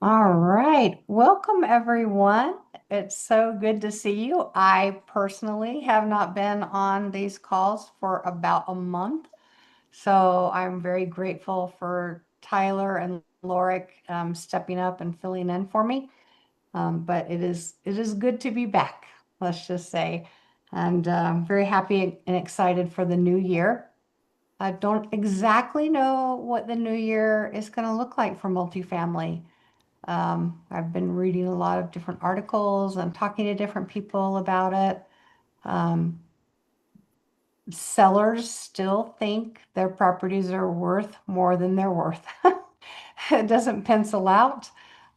All right. Welcome, everyone. It's so good to see you. I personally have not been on these calls for about a month, so I'm very grateful for Tyler and Lorik stepping up and filling in for me. But it is good to be back, let's just say, and I'm very happy and excited for the new year. I don't exactly know what the new year is going to look like for multifamily. I've been reading a lot of different articles and talking to different people about it. Um, Sellers still think their properties are worth more than they're worth. It doesn't pencil out.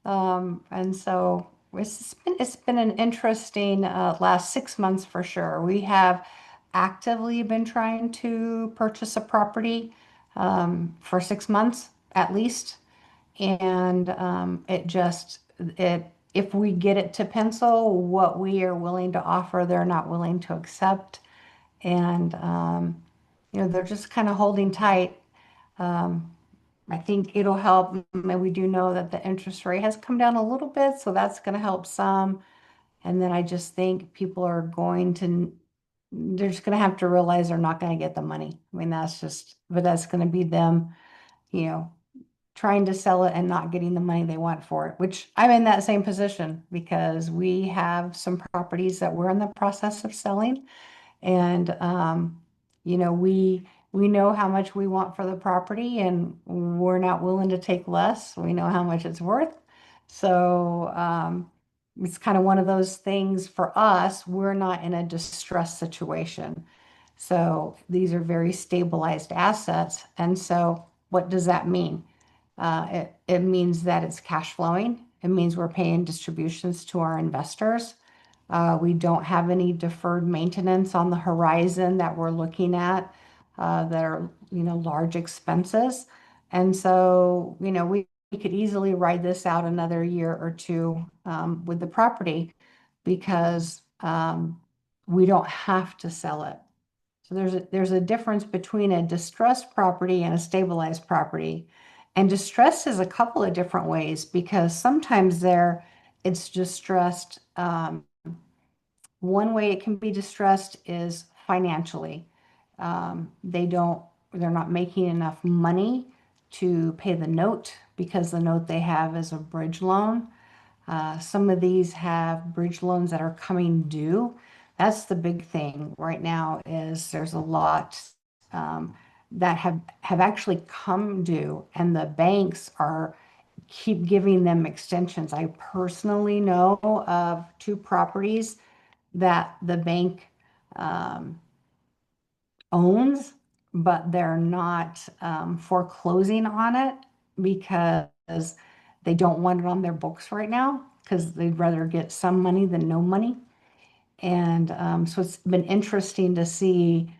And so it's been an interesting last 6 months for sure. We have actively been trying to purchase a property for 6 months at least. And it if we get it to pencil, what we are willing to offer, they're not willing to accept. And they're just kind of holding tight. Um, I think it'll help. And we do know that the interest rate has come down a little bit, so that's going to help some. And then I just think people are they're just going to have to realize they're not going to get the money. I mean, but that's going to be them, you know, trying to sell it and not getting the money they want for it, which I'm in that same position because we have some properties that we're in the process of selling. And we know how much we want for the property and we're not willing to take less. We know how much it's worth. So it's kind of one of those things for us. We're not in a distressed situation. So these are very stabilized assets. And so what does that mean? It means that it's cash flowing. It means we're paying distributions to our investors. We don't have any deferred maintenance on the horizon that we're looking at that are, large expenses. And so, we could easily ride this out another year or two with the property because we don't have to sell it. So there's a difference between a distressed property and a stabilized property. And distressed is a couple of different ways because sometimes it's distressed. One way it can be distressed is financially. They're not making enough money to pay the note because the note they have is a bridge loan. Some of these have bridge loans that are coming due. That's the big thing right now is there's a lot that have actually come due, and the banks are keep giving them extensions. I personally know of two properties that the bank um, owns, but they're not foreclosing on it because they don't want it on their books right now because they'd rather get some money than no money. And so it's been interesting to see,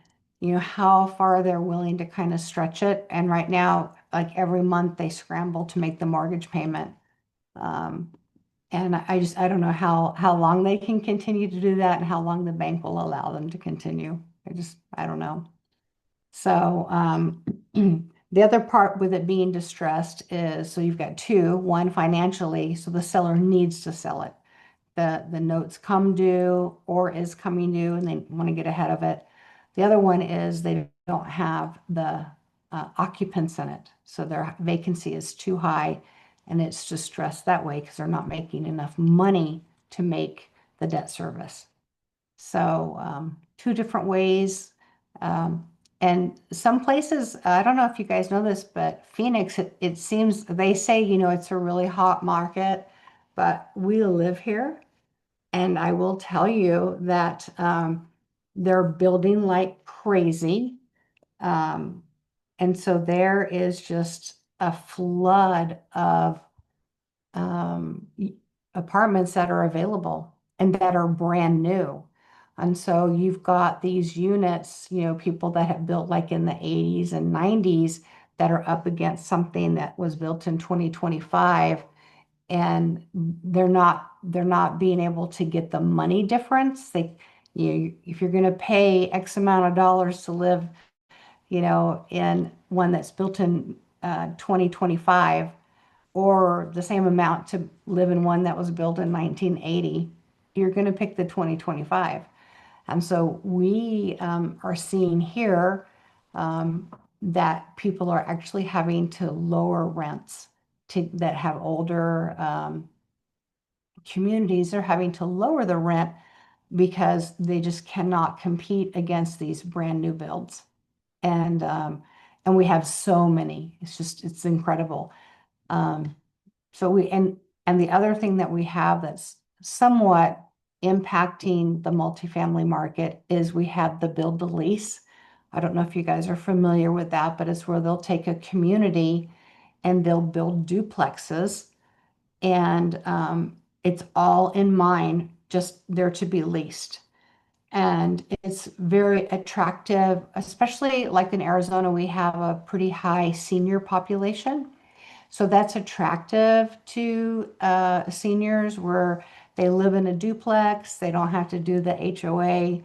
how far they're willing to kind of stretch it. And right now, like every month, they scramble to make the mortgage payment. Um, and I don't know how long they can continue to do that and how long the bank will allow them to continue. I don't know. So the other part with it being distressed is so you've got two, one financially, so the seller needs to sell it. The notes come due or is coming due and they want to get ahead of it. The other one is they don't have the occupants in it. So their vacancy is too high and it's distressed that way because they're not making enough money to make the debt service. So two different ways. Um, and some places, I don't know if you guys know this, but Phoenix, it seems they say, it's a really hot market, but we live here. And I will tell you that they're building like crazy. Um, and so there is just a flood of um, apartments that are available and that are brand new. And so you've got these units, people that have built like in the 80s and 90s that are up against something that was built in 2025 and they're not being able to get the money difference. If you're going to pay X amount of dollars to live, in one that's built in 2025 or the same amount to live in one that was built in 1980, you're going to pick the 2025. And so we are seeing here um, that people are actually having to lower rents that have older communities. Are having to lower the rent because they just cannot compete against these brand new builds. And um, and we have so many. It's incredible. Um, so we and the other thing that we have that's somewhat impacting the multifamily market is we have the build to lease. I don't know if you guys are familiar with that, but it's where they'll take a community and they'll build duplexes, and it's all in mind, just there to be leased. And it's very attractive, especially like in Arizona, we have a pretty high senior population. So that's attractive to seniors where they live in a duplex. They don't have to do the HOA,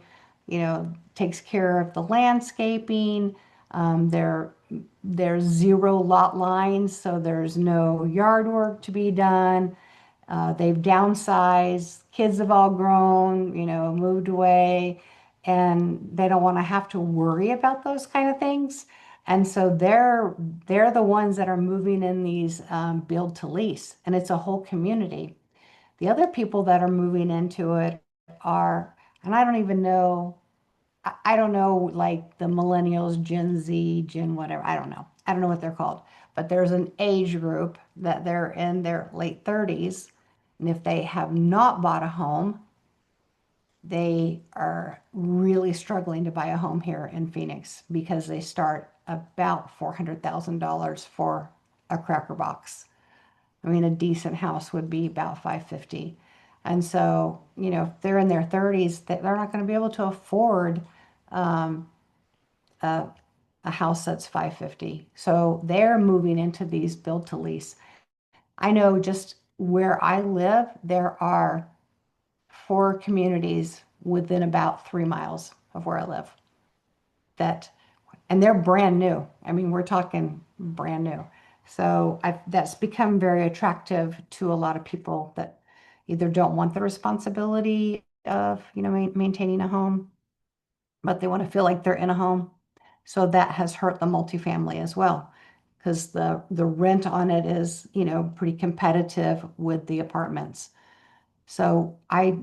takes care of the landscaping. There's zero lot lines, so there's no yard work to be done. They've downsized, kids have all grown, moved away, and they don't want to have to worry about those kind of things. And so they're the ones that are moving in these build to lease, and it's a whole community. The other people that are moving into it are, and I don't even know, I don't know, like the millennials, Gen Z, Gen whatever. I don't know. I don't know what they're called. But there's an age group that they're in their late 30s. And if they have not bought a home, they are really struggling to buy a home here in Phoenix because they start about $400,000 for a cracker box. I mean, a decent house would be about 550. And so, if they're in their 30s, they're not going to be able to afford um, a, a house that's 550. So they're moving into these build to lease. I know just where I live, there are four communities within about 3 miles of where I live that, and they're brand new. I mean, we're talking brand new. So that's become very attractive to a lot of people that either don't want the responsibility of, maintaining a home, but they want to feel like they're in a home. So that has hurt the multifamily as well, because the rent on it is, pretty competitive with the apartments. So I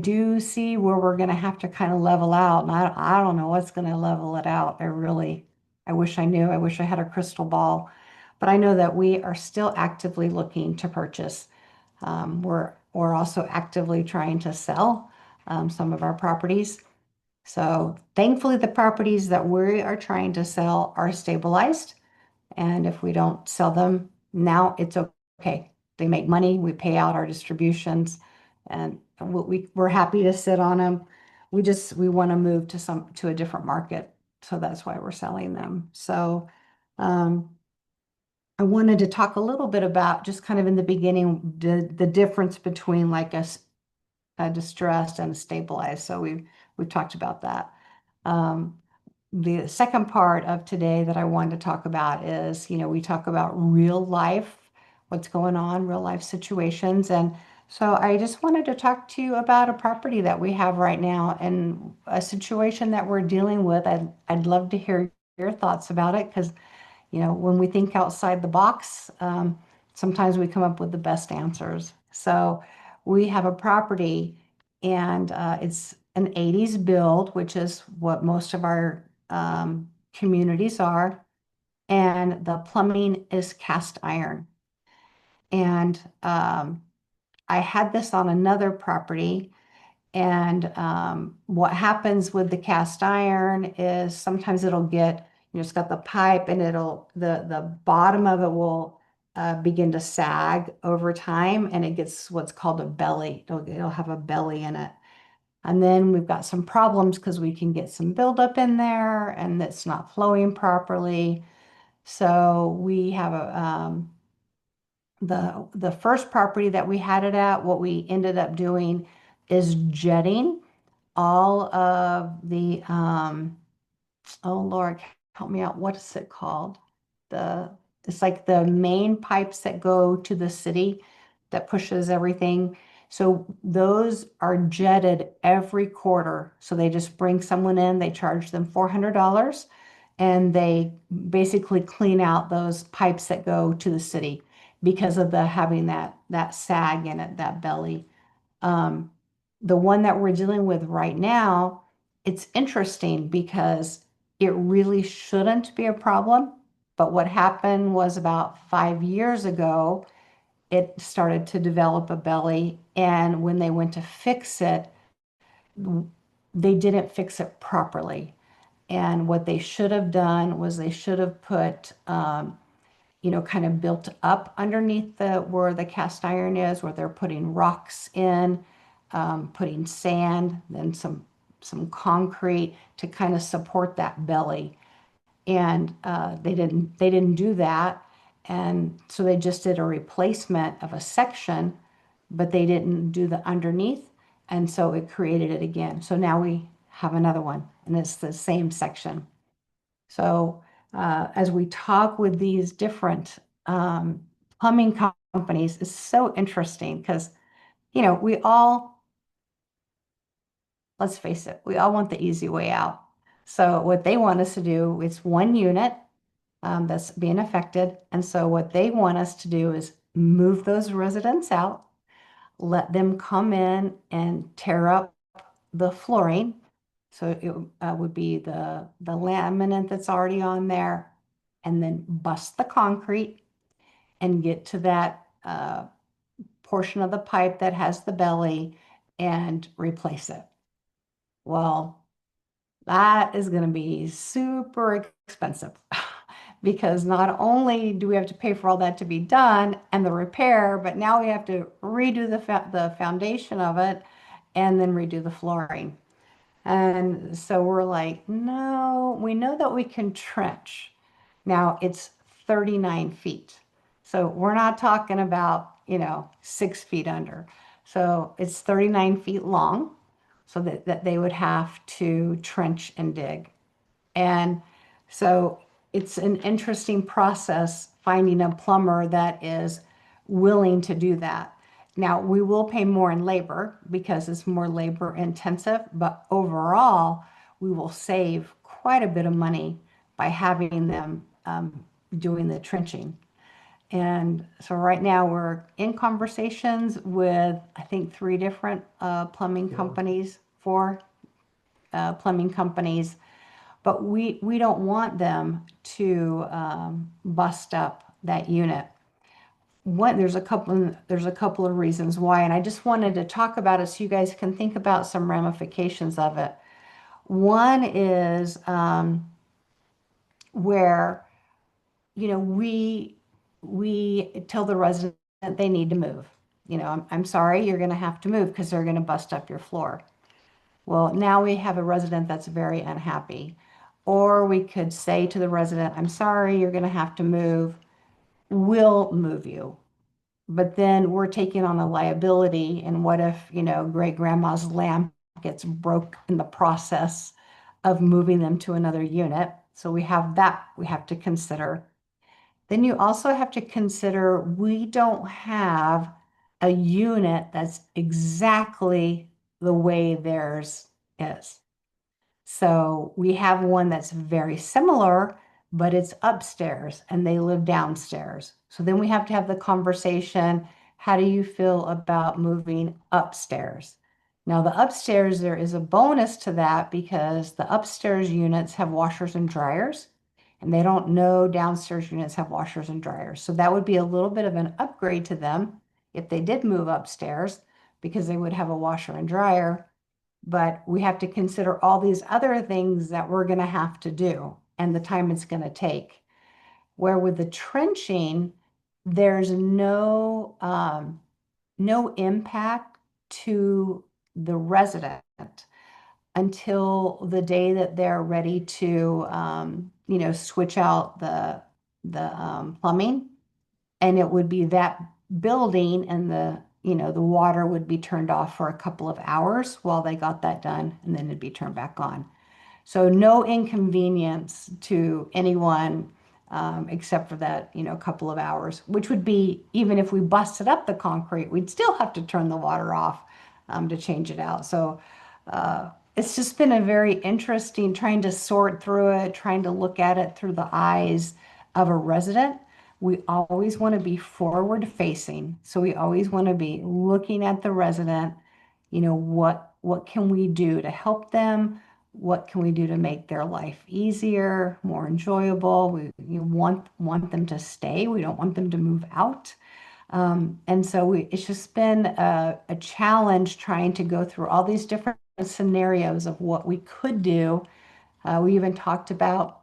do see where we're going to have to kind of level out, and I don't know what's going to level it out. I wish I knew. I wish I had a crystal ball, but I know that we are still actively looking to purchase. We're also actively trying to sell some of our properties. So thankfully, the properties that we are trying to sell are stabilized. And if we don't sell them now, it's okay. They make money, we pay out our distributions, and we're happy to sit on them. We want to move to a different market. So that's why we're selling them. So um, I wanted to talk a little bit about just kind of in the beginning, the difference between like a distressed and a stabilized. So we've talked about that. Um, the second part of today that I wanted to talk about is, we talk about real life, what's going on, real life situations. And so I just wanted to talk to you about a property that we have right now and a situation that we're dealing with. I'd love to hear your thoughts about it because, when we think outside the box, sometimes we come up with the best answers. So we have a property, and it's an 80s build, which is what most of our communities are. And the plumbing is cast iron. And I had this on another property. And what happens with the cast iron is sometimes it'll get, it's got the pipe, and the bottom of it will begin to sag over time, and it gets what's called a belly. It'll have a belly in it. And then we've got some problems because we can get some buildup in there and it's not flowing properly. So we have the first property that we had it at, what we ended up doing is jetting all of the oh Lord, help me out. What is it called? The It's like the main pipes that go to the city that pushes everything. So those are jetted every quarter. So they just bring someone in, they charge them $400, and they basically clean out those pipes that go to the city because of the having that sag in it, that belly. Um, the one that we're dealing with right now, it's interesting because it really shouldn't be a problem. But what happened was about 5 years ago, it started to develop a belly. And when they went to fix it, they didn't fix it properly. And what they should have done was they should have put kind of built up underneath the where the cast iron is, where they're putting rocks in, putting sand, then some concrete to kind of support that belly. And they didn't do that, and so they just did a replacement of a section, but they didn't do the underneath, and so it created it again. So now we have another one, and it's the same section. So as we talk with these different um, plumbing companies, it's so interesting because, we all, let's face it, we all want the easy way out. So what they want us to do is one unit that's being affected. And so what they want us to do is move those residents out, let them come in and tear up the flooring. So it would be the laminate that's already on there, and then bust the concrete and get to that portion of the pipe that has the belly and replace it. Well, that is going to be super expensive because not only do we have to pay for all that to be done and the repair, but now we have to redo the foundation of it and then redo the flooring. And so we're like, no, we know that we can trench. Now it's 39 feet. So we're not talking about, 6 feet under. So it's 39 feet long, so that they would have to trench and dig. And so it's an interesting process finding a plumber that is willing to do that. Now, we will pay more in labor because it's more labor intensive, but overall, we will save quite a bit of money by having them doing the trenching. And so right now we're in conversations with, I think, three different plumbing companies, four plumbing companies, but we don't want them to bust up that unit. There's a couple of reasons why, and I just wanted to talk about it so you guys can think about some ramifications of it. One is where we tell the resident they need to move. I'm sorry, you're going to have to move because they're going to bust up your floor. Well, now we have a resident that's very unhappy. Or we could say to the resident, I'm sorry, you're going to have to move. We'll move you. But then we're taking on a liability. And what if, great grandma's lamp gets broke in the process of moving them to another unit? So we have that we have to consider. Then you also have to consider we don't have a unit that's exactly the way theirs is. So we have one that's very similar, but it's upstairs and they live downstairs. So then we have to have the conversation, how do you feel about moving upstairs? Now, the upstairs, there is a bonus to that because the upstairs units have washers and dryers, and they don't know downstairs units have washers and dryers. So that would be a little bit of an upgrade to them if they did move upstairs because they would have a washer and dryer. But we have to consider all these other things that we're going to have to do and the time it's going to take. Where with the trenching, there's no impact to the resident until the day that they're ready to, switch out the plumbing, and it would be that building, and the water would be turned off for a couple of hours while they got that done, and then it'd be turned back on. So no inconvenience to anyone except for that, couple of hours, which would be, even if we busted up the concrete, we'd still have to turn the water off to change it out. So it's just been a very interesting trying to sort through it, trying to look at it through the eyes of a resident. We always want to be forward facing. So we always want to be looking at the resident, what can we do to help them? What can we do to make their life easier, more enjoyable? We want them to stay. We don't want them to move out. And so it's just been a challenge trying to go through all these different scenarios of what we could do. We even talked about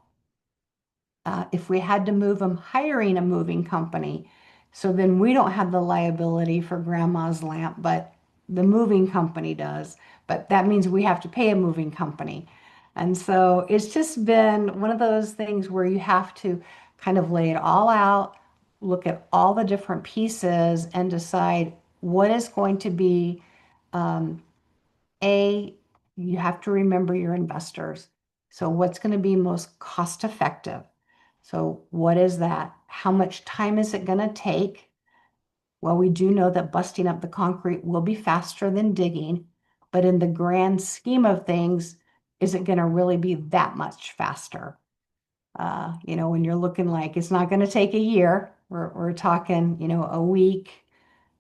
if we had to move them, hiring a moving company. So then we don't have the liability for grandma's lamp, but the moving company does. But that means we have to pay a moving company. And so it's just been one of those things where you have to kind of lay it all out, look at all the different pieces, and decide what is going to be um, a, you have to remember your investors. So what's going to be most cost effective? So what is that? How much time is it going to take? Well, we do know that busting up the concrete will be faster than digging, but in the grand scheme of things, is it going to really be that much faster? When you're looking like it's not going to take a year, we're talking, a week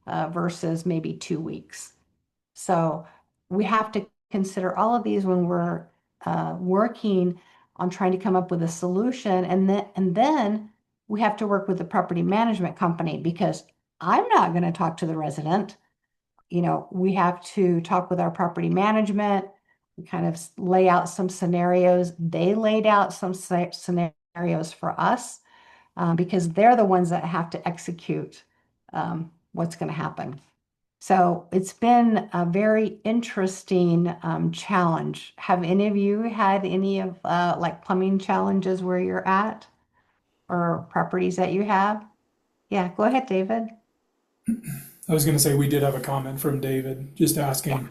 versus maybe 2 weeks. So we have to consider all of these when we're working on trying to come up with a solution. And then we have to work with the property management company because I'm not going to talk to the resident. We have to talk with our property management. We kind of lay out some scenarios. They laid out some scenarios for us because they're the ones that have to execute what's going to happen. So it's been a very interesting challenge. Have any of you had any of like plumbing challenges where you're at or properties that you have? Yeah, go ahead, David. I was going to say we did have a comment from David just Yeah. asking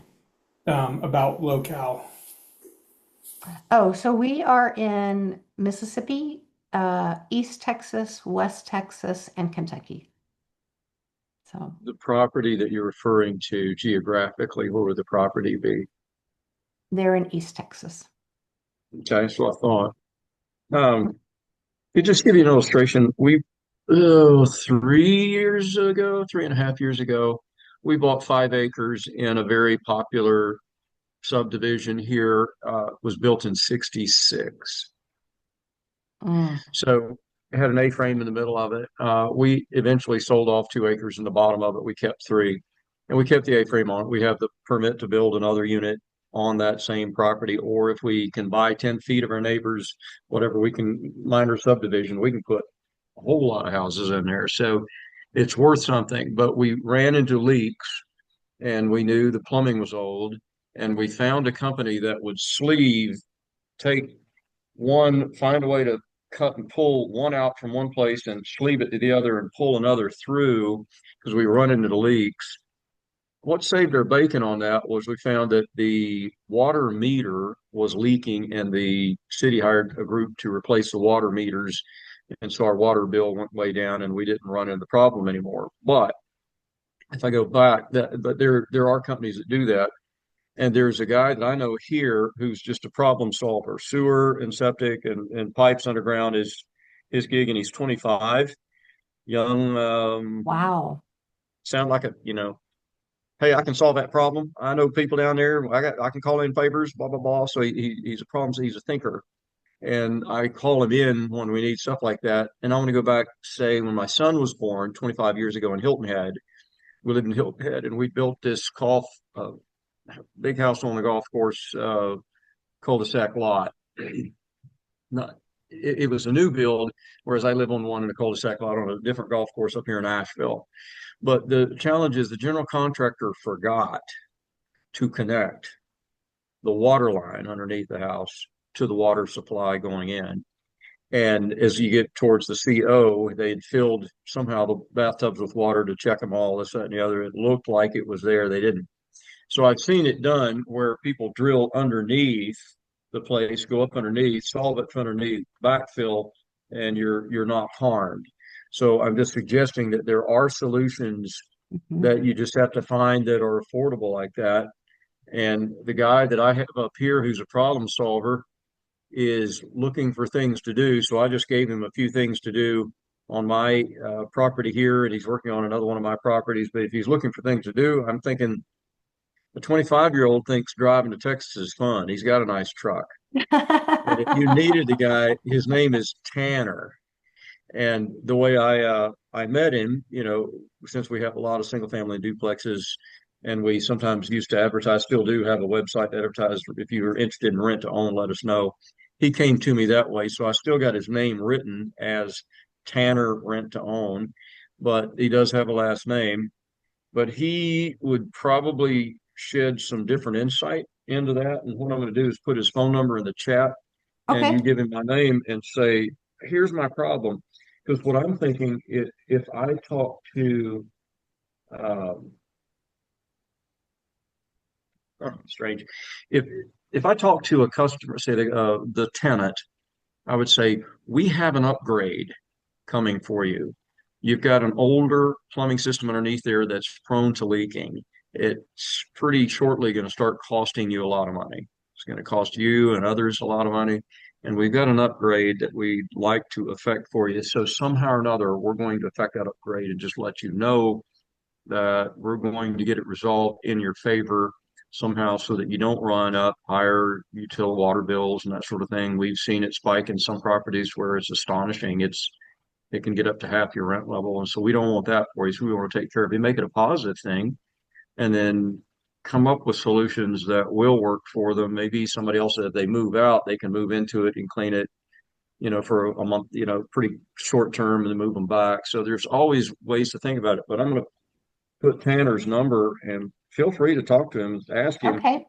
about locale. Oh, so we are in Mississippi, East Texas, West Texas, and Kentucky. So The property that you're referring to geographically, where would the property be? they're in East Texas. Okay, so I thought. To just give you an illustration, 3 years ago, 3.5 years ago, we bought 5 acres in a very popular subdivision here. Was built in '66. Mm, So it had an A-frame in the middle of it. We eventually sold off 2 acres in the bottom of it. We kept three, and we kept the A-frame on it. We have the permit to build another unit on that same property, or if we can buy 10 feet of our neighbors, whatever, we can minor subdivision, we can put a whole lot of houses in there. So it's worth something. But we ran into leaks, and we knew the plumbing was old, and we found a company that would take find a way to cut and pull one out from one place and sleeve it to the other and pull another through because we run into the leaks. What saved our bacon on that was we found that the water meter was leaking and the city hired a group to replace the water meters. And so our water bill went way down and we didn't run into the problem anymore. But if I go back, but there are companies that do that. And there's a guy that I know here who's just a problem solver. Sewer and septic and pipes underground is his gig, and he's 25, young, wow. sound like hey, I can solve that problem. I know people down there. I can call in favors, blah blah blah. So he's a problem. He's a thinker, and I call him in when we need stuff like that. And I want to go back, say, when my son was born 25 years ago in Hilton Head. We lived in Hilton Head, and we built this big house on the golf course, cul-de-sac lot. Not, it was a new build, whereas I live on one in a cul-de-sac lot on a different golf course up here in Asheville. But the challenge is the general contractor forgot to connect the water line underneath the house to the water supply going in. And as you get towards the CO, they'd filled somehow the bathtubs with water to check them all, this, that, and the other. It looked like it was there. They didn't. So I've seen it done where people drill underneath the place, go up underneath, solve it from underneath, backfill, and you're not harmed. So I'm just suggesting that there are solutions Mhm. that you just have to find that are affordable like that. And the guy that I have up here who's a problem solver is looking for things to do. So I just gave him a few things to do on my property here, and he's working on another one of my properties. But if he's looking for things to do, I'm thinking a 25-year-old thinks driving to Texas is fun. He's got a nice truck. And if you needed the guy, his name is Tanner. And the way I met him, since we have a lot of single family duplexes, and we sometimes used to advertise, still do have a website to advertise. If you were interested in rent to own, let us know. He came to me that way, so I still got his name written as Tanner Rent to Own, but he does have a last name. But he would probably shed some different insight into that. And what I'm going to do is put his phone number in the chat, and Okay. you give him my name and say, here's my problem. Because what I'm thinking is if I talk to, um, strange, if if I talk to a customer, say the tenant, I would say, we have an upgrade coming for you. You've got an older plumbing system underneath there that's prone to leaking. It's pretty shortly going to start costing you a lot of money. It's going to cost you and others a lot of money. And we've got an upgrade that we'd like to effect for you. So somehow or another, we're going to effect that upgrade and just let you know that we're going to get it resolved in your favor somehow so that you don't run up higher utility water bills and that sort of thing. We've seen it spike in some properties where it's astonishing. It can get up to half your rent level. And so we don't want that for you. So we want to take care of it, make it a positive thing, and then come up with solutions that will work for them. Maybe somebody else, if they move out, they can move into it and clean it, for a month, pretty short term and then move them back. So there's always ways to think about it. But I'm going to put Tanner's number and feel free to talk to him, ask him. Okay.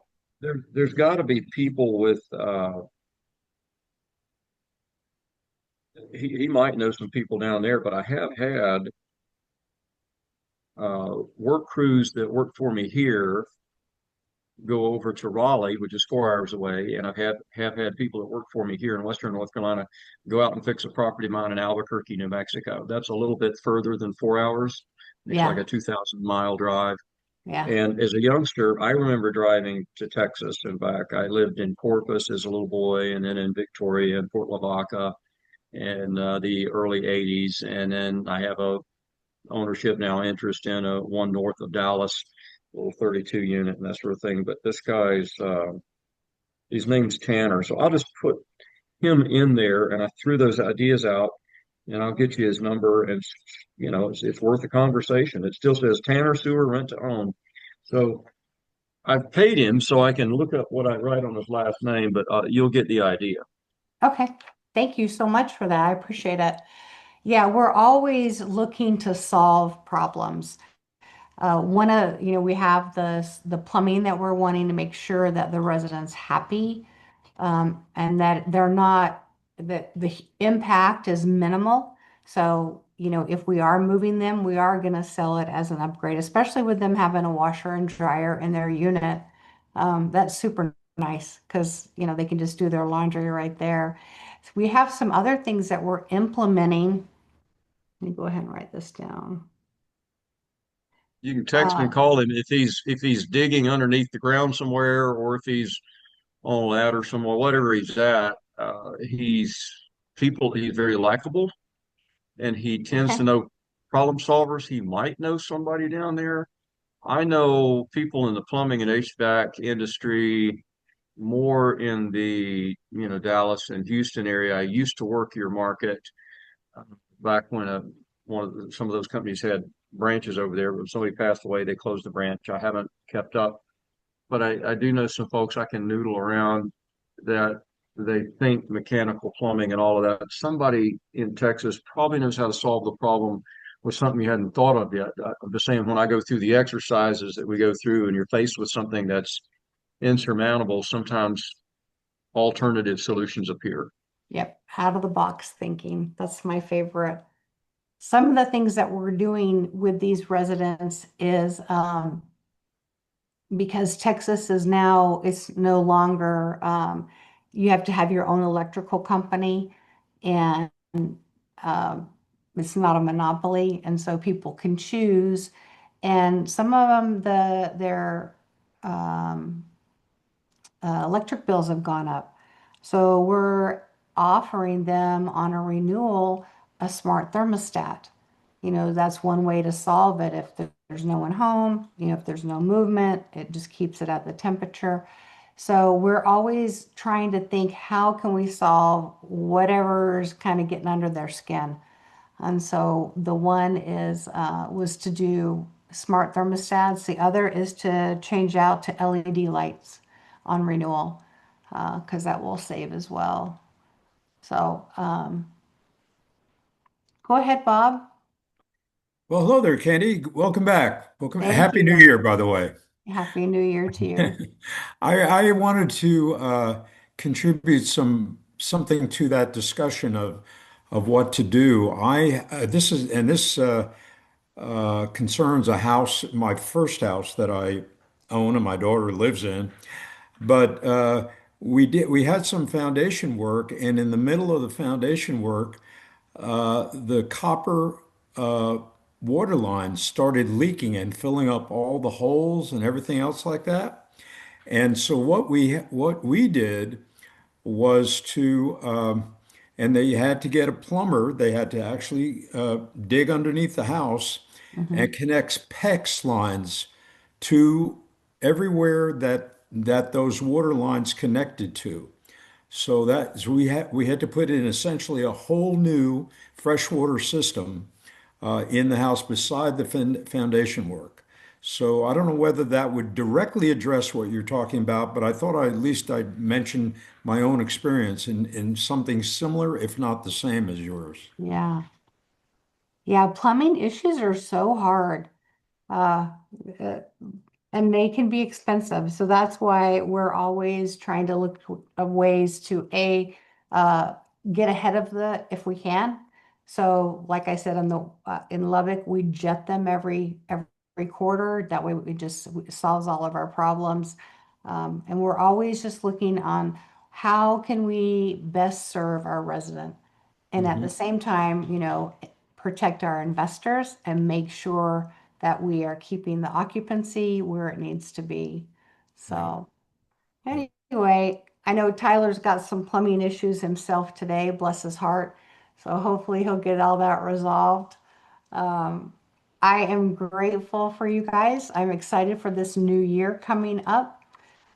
There's got to be people with, he might know some people down there, but I have had work crews that work for me here go over to Raleigh, which is 4 hours away, and have had people that work for me here in Western North Carolina go out and fix a property of mine in Albuquerque, New Mexico. That's a little bit further than 4 hours. It's like Yeah. a 2,000-mile drive. Yeah. And as a youngster, I remember driving to Texas and back. I lived in Corpus as a little boy, and then in Victoria and Port Lavaca in the early 80s. And then I have a ownership now interest in a one north of Dallas, little 32 unit and that sort of thing. But this guy's his name's Tanner, so I'll just put him in there, and I threw those ideas out, and I'll get you his number, and it's worth a conversation. It still says Tanner Sewer Rent to Own, so I've paid him so I can look up what I write on his last name, but you'll get the idea. Okay. Thank you so much for that. I appreciate it. Yeah, we're always looking to solve problems. We have the plumbing that we're wanting to make sure that the residents happy, and that they're not that the impact is minimal. So, if we are moving them, we are going to sell it as an upgrade, especially with them having a washer and dryer in their unit. That's super nice because, they can just do their laundry right there. So we have some other things that we're implementing. Let me go ahead and write this down. You can text Uh, and call him if he's digging underneath the ground somewhere, or if he's on a ladder somewhere, whatever he's at. He's very likable, and he tends to okay. know problem solvers. He might know somebody down there. I know people in the plumbing and HVAC industry more in the Dallas and Houston area. I used to work your market uh, back when some of those companies had branches over there. But somebody passed away, they closed the branch. I haven't kept up, but I do know some folks I can noodle around that they think mechanical plumbing and all of that. Somebody in Texas probably knows how to solve the problem with something you hadn't thought of yet. I'm just saying, when I go through the exercises that we go through and you're faced with something that's insurmountable, sometimes alternative solutions appear. Yep. Out of the box thinking. That's my favorite. Some of the things that we're doing with these residents is because Texas is now, it's no longer, you have to have your own electrical company. And um, it's not a monopoly, and so people can choose. And some of them, their um, electric bills have gone up. So we're offering them on a renewal a smart thermostat. That's one way to solve it. If there's no one home, if there's no movement, it just keeps it at the temperature. So we're always trying to think, how can we solve whatever's kind of getting under their skin? And so the one is was to do smart thermostats. The other is to change out to LED lights on renewal, because that will save as well. So go ahead, Bob. Well, hello there, Candy. Welcome back. Welcome. Thank Happy New you. Year, by the way. Happy New Year to you. I wanted to contribute something to that discussion of what to do. This concerns a house, my first house that I own and my daughter lives in. But we had some foundation work, and in the middle of the foundation work, the copper uh, water lines started leaking and filling up all the holes and everything else like that. And so what we did was and they had to get a plumber. They had to actually dig underneath the house and Hmm. connect PEX lines to everywhere that those water lines connected to. So we had to put in essentially a whole new freshwater system in the house beside the foundation work. So I don't know whether that would directly address what you're talking about, but I thought at least I'd mention my own experience in something similar, if not the same as yours. Yeah. Yeah, plumbing issues are so hard. Uh, uh, and they can be expensive. So that's why we're always trying to look of ways to uh, get ahead of if we can. So like I said, in Lubbock, we jet them every quarter. That way it solves all of our problems. And we're always just looking on how can we best serve our resident, and at the Mhm. same time, protect our investors and make sure that we are keeping the occupancy where it needs to be. Yeah. So anyway, I know Tyler's got some plumbing issues himself today, bless his heart. So hopefully he'll get all that resolved. Um, I am grateful for you guys. I'm excited for this new year coming up.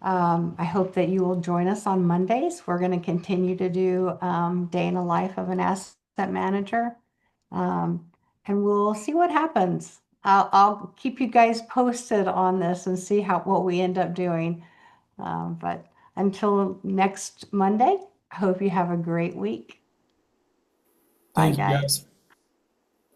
I hope that you will join us on Mondays. We're going to continue to do day in the life of an asset manager. Um, and we'll see what happens. I'll keep you guys posted on this and see what we end up doing. But until next Monday, I hope you have a great week. Bye, Thank you, guys. guys.